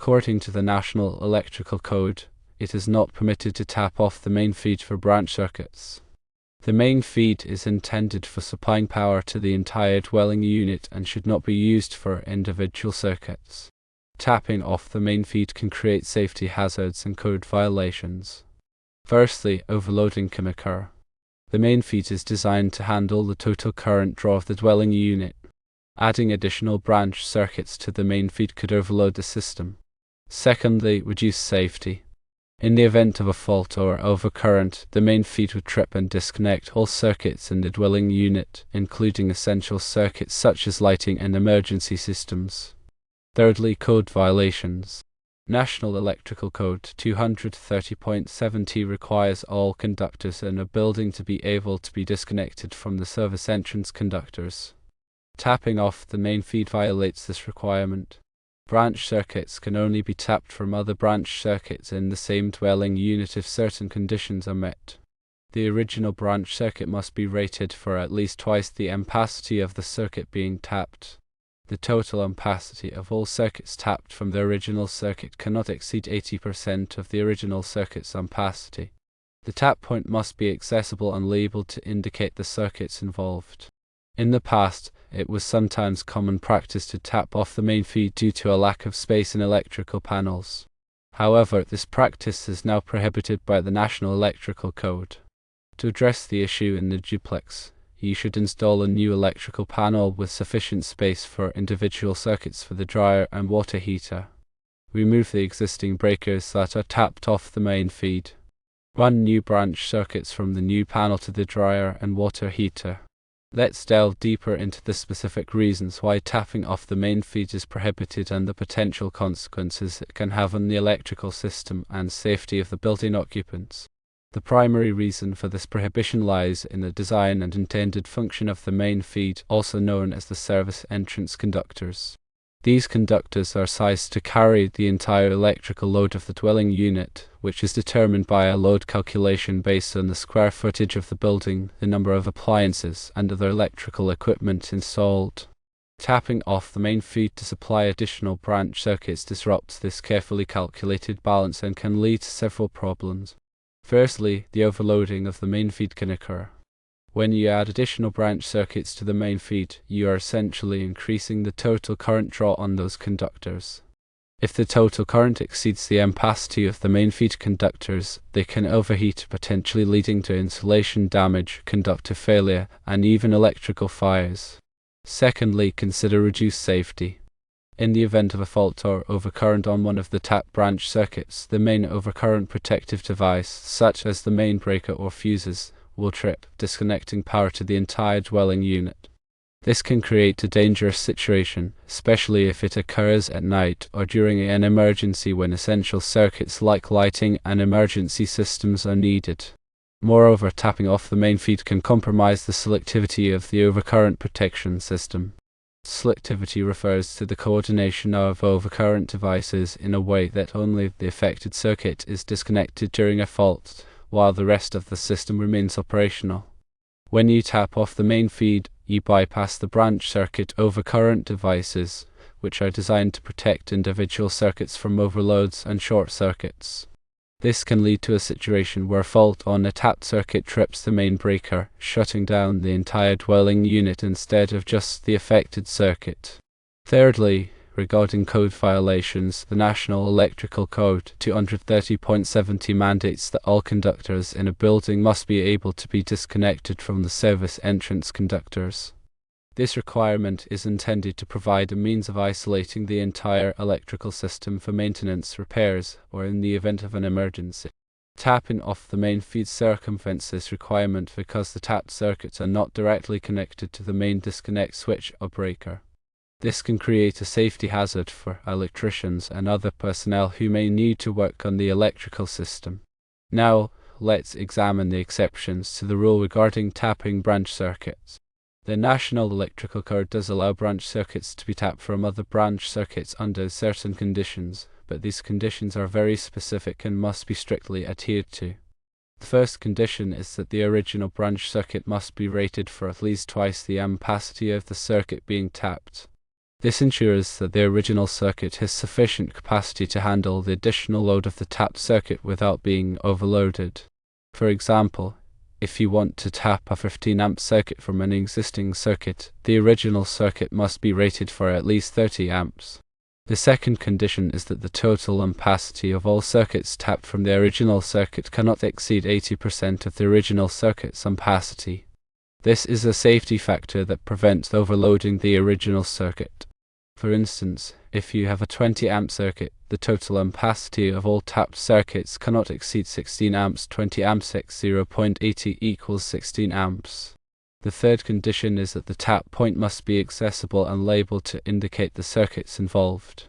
According to the National Electrical Code, it is not permitted to tap off the main feed for branch circuits. The main feed is intended for supplying power to the entire dwelling unit and should not be used for individual circuits. Tapping off the main feed can create safety hazards and code violations. Firstly, overloading can occur. The main feed is designed to handle the total current draw of the dwelling unit. Adding additional branch circuits to the main feed could overload the system. Secondly, reduce safety. In the event of a fault or overcurrent, the main feed would trip and disconnect all circuits in the dwelling unit, including essential circuits such as lighting and emergency systems. Thirdly, code violations. National Electrical Code 230.7 requires all conductors in a building to be able to be disconnected from the service entrance conductors. Tapping off the main feed violates this requirement. Branch circuits can only be tapped from other branch circuits in the same dwelling unit if certain conditions are met. The original branch circuit must be rated for at least twice the ampacity of the circuit being tapped. The total ampacity of all circuits tapped from the original circuit cannot exceed 80% of the original circuit's ampacity. The tap point must be accessible and labeled to indicate the circuits involved. In the past, it was sometimes common practice to tap off the main feed due to a lack of space in electrical panels. However, this practice is now prohibited by the National Electrical Code. To address the issue in the duplex, you should install a new electrical panel with sufficient space for individual circuits for the dryer and water heater. Remove the existing breakers that are tapped off the main feed. Run new branch circuits from the new panel to the dryer and water heater. Let's delve deeper into the specific reasons why tapping off the main feed is prohibited and the potential consequences it can have on the electrical system and safety of the building occupants. The primary reason for this prohibition lies in the design and intended function of the main feed, also known as the service entrance conductors. These conductors are sized to carry the entire electrical load of the dwelling unit, which is determined by a load calculation based on the square footage of the building, the number of appliances, and other electrical equipment installed. Tapping off the main feed to supply additional branch circuits disrupts this carefully calculated balance and can lead to several problems. Firstly, the overloading of the main feed can occur. When you add additional branch circuits to the main feed, you are essentially increasing the total current draw on those conductors. If the total current exceeds the ampacity of the main feed conductors, they can overheat, potentially leading to insulation damage, conductor failure, and even electrical fires. Secondly, consider reduced safety. In the event of a fault or overcurrent on one of the tapped branch circuits, the main overcurrent protective device, such as the main breaker or fuses, will trip, disconnecting power to the entire dwelling unit. This can create a dangerous situation, especially if it occurs at night or during an emergency when essential circuits like lighting and emergency systems are needed. Moreover, tapping off the main feed can compromise the selectivity of the overcurrent protection system. Selectivity refers to the coordination of overcurrent devices in a way that only the affected circuit is disconnected during a fault, while the rest of the system remains operational. When you tap off the main feed, you bypass the branch circuit overcurrent devices, which are designed to protect individual circuits from overloads and short circuits. This can lead to a situation where a fault on a tapped circuit trips the main breaker, shutting down the entire dwelling unit instead of just the affected circuit. Thirdly, regarding code violations, the National Electrical Code 230.7 mandates that all conductors in a building must be able to be disconnected from the service entrance conductors. This requirement is intended to provide a means of isolating the entire electrical system for maintenance, repairs, or in the event of an emergency. Tapping off the main feed circumvents this requirement because the tapped circuits are not directly connected to the main disconnect switch or breaker. This can create a safety hazard for electricians and other personnel who may need to work on the electrical system. Now, let's examine the exceptions to the rule regarding tapping branch circuits. The National Electrical Code does allow branch circuits to be tapped from other branch circuits under certain conditions, but these conditions are very specific and must be strictly adhered to. The first condition is that the original branch circuit must be rated for at least twice the ampacity of the circuit being tapped. This ensures that the original circuit has sufficient capacity to handle the additional load of the tapped circuit without being overloaded. For example, if you want to tap a 15-amp circuit from an existing circuit, the original circuit must be rated for at least 30 amps. The second condition is that the total ampacity of all circuits tapped from the original circuit cannot exceed 80% of the original circuit's ampacity. This is a safety factor that prevents overloading the original circuit. For instance, if you have a 20-amp circuit, the total ampacity of all tapped circuits cannot exceed 16 amps. 20 amps x 0.80 equals 16 amps. The third condition is that the tap point must be accessible and labeled to indicate the circuits involved.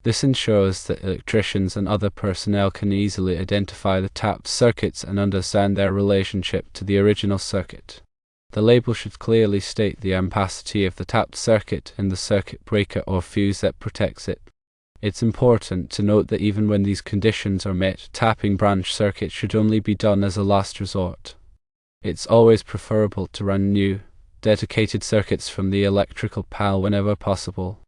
This ensures that electricians and other personnel can easily identify the tapped circuits and understand their relationship to the original circuit. The label should clearly state the ampacity of the tapped circuit and the circuit breaker or fuse that protects it. It's important to note that even when these conditions are met, tapping branch circuits should only be done as a last resort. It's always preferable to run new, dedicated circuits from the electrical panel whenever possible.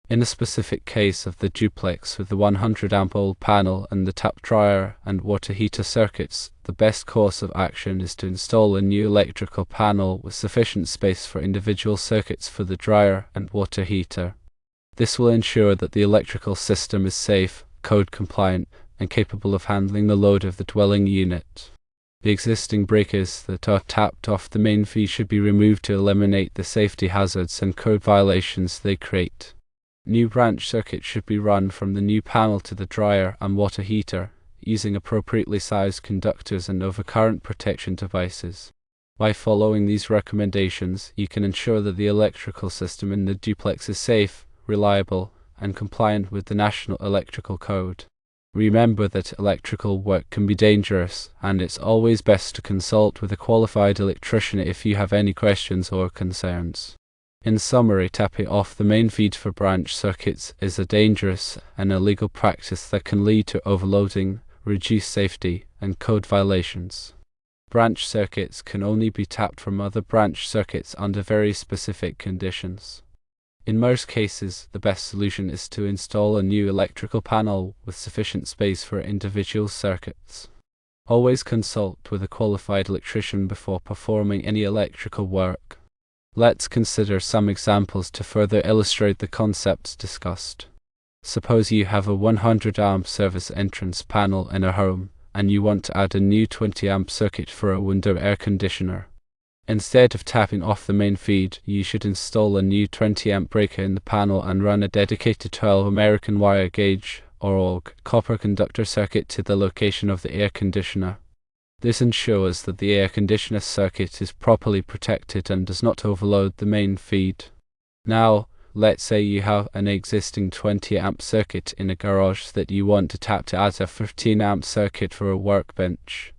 In a specific case of the duplex with the 100-amp old panel and the tap dryer and water heater circuits, the best course of action is to install a new electrical panel with sufficient space for individual circuits for the dryer and water heater. This will ensure that the electrical system is safe, code compliant, and capable of handling the load of the dwelling unit. The existing breakers that are tapped off the main feed should be removed to eliminate the safety hazards and code violations they create. New branch circuits should be run from the new panel to the dryer and water heater, using appropriately sized conductors and overcurrent protection devices. By following these recommendations, you can ensure that the electrical system in the duplex is safe, reliable, and compliant with the National Electrical Code. Remember that electrical work can be dangerous, and it's always best to consult with a qualified electrician if you have any questions or concerns. In summary, tapping off the main feed for branch circuits is a dangerous and illegal practice that can lead to overloading, reduced safety, and code violations. Branch circuits can only be tapped from other branch circuits under very specific conditions. In most cases, the best solution is to install a new electrical panel with sufficient space for individual circuits. Always consult with a qualified electrician before performing any electrical work. Let's consider some examples to further illustrate the concepts discussed. Suppose you have a 100-amp service entrance panel in a home, and you want to add a new 20-amp circuit for a window air conditioner. Instead of tapping off the main feed, you should install a new 20-amp breaker in the panel and run a dedicated 12 American wire gauge or AUG copper conductor circuit to the location of the air conditioner. This ensures that the air conditioner circuit is properly protected and does not overload the main feed. Now, let's say you have an existing 20-amp circuit in a garage that you want to tap to add a 15-amp circuit for a workbench.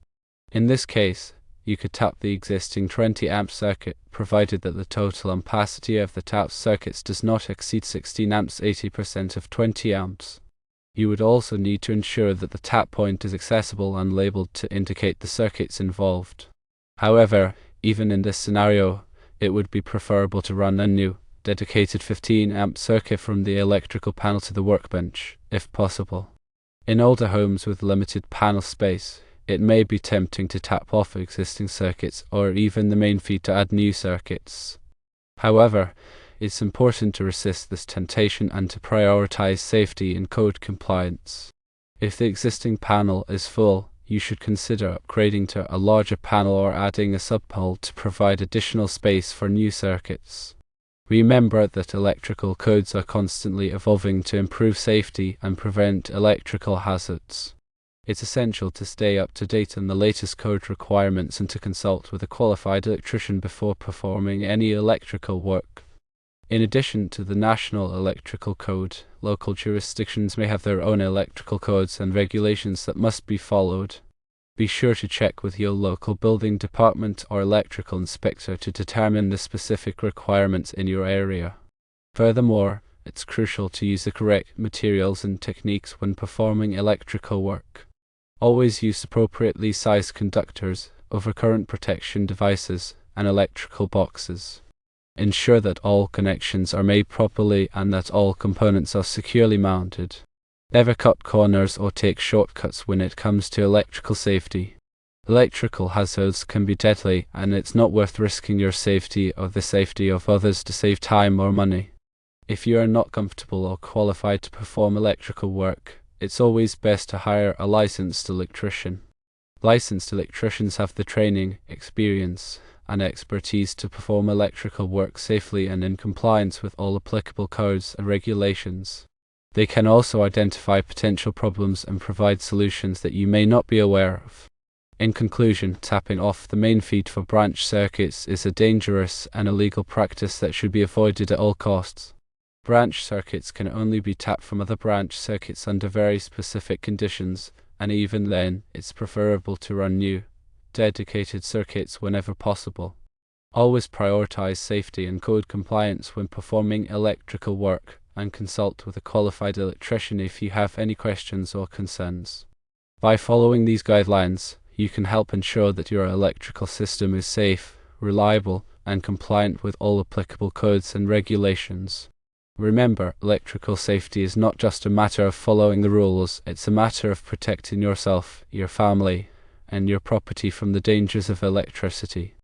In this case, you could tap the existing 20-amp circuit, provided that the total ampacity of the tapped circuits does not exceed 16 amps 80% of 20 amps. You would also need to ensure that the tap point is accessible and labeled to indicate the circuits involved. However, even in this scenario, it would be preferable to run a new, dedicated 15-amp circuit from the electrical panel to the workbench, if possible. In older homes with limited panel space, it may be tempting to tap off existing circuits or even the main feed to add new circuits. However, it's important to resist this temptation and to prioritize safety and code compliance. If the existing panel is full, you should consider upgrading to a larger panel or adding a subpanel to provide additional space for new circuits. Remember that electrical codes are constantly evolving to improve safety and prevent electrical hazards. It's essential to stay up to date on the latest code requirements and to consult with a qualified electrician before performing any electrical work. In addition to the National Electrical Code, local jurisdictions may have their own electrical codes and regulations that must be followed. Be sure to check with your local building department or electrical inspector to determine the specific requirements in your area. Furthermore, it's crucial to use the correct materials and techniques when performing electrical work. Always use appropriately sized conductors, overcurrent protection devices, and electrical boxes. Ensure that all connections are made properly and that all components are securely mounted. Never cut corners or take shortcuts when it comes to electrical safety. Electrical hazards can be deadly, and it's not worth risking your safety or the safety of others to save time or money. If you are not comfortable or qualified to perform electrical work, it's always best to hire a licensed electrician. Licensed electricians have the training, experience, and expertise to perform electrical work safely and in compliance with all applicable codes and regulations. They can also identify potential problems and provide solutions that you may not be aware of. In conclusion, tapping off the main feed for branch circuits is a dangerous and illegal practice that should be avoided at all costs. Branch circuits can only be tapped from other branch circuits under very specific conditions, and even then, it's preferable to run new, dedicated circuits whenever possible. Always prioritize safety and code compliance when performing electrical work, and consult with a qualified electrician if you have any questions or concerns. By following these guidelines, you can help ensure that your electrical system is safe, reliable, and compliant with all applicable codes and regulations. Remember, electrical safety is not just a matter of following the rules, it's a matter of protecting yourself, your family, and your property from the dangers of electricity.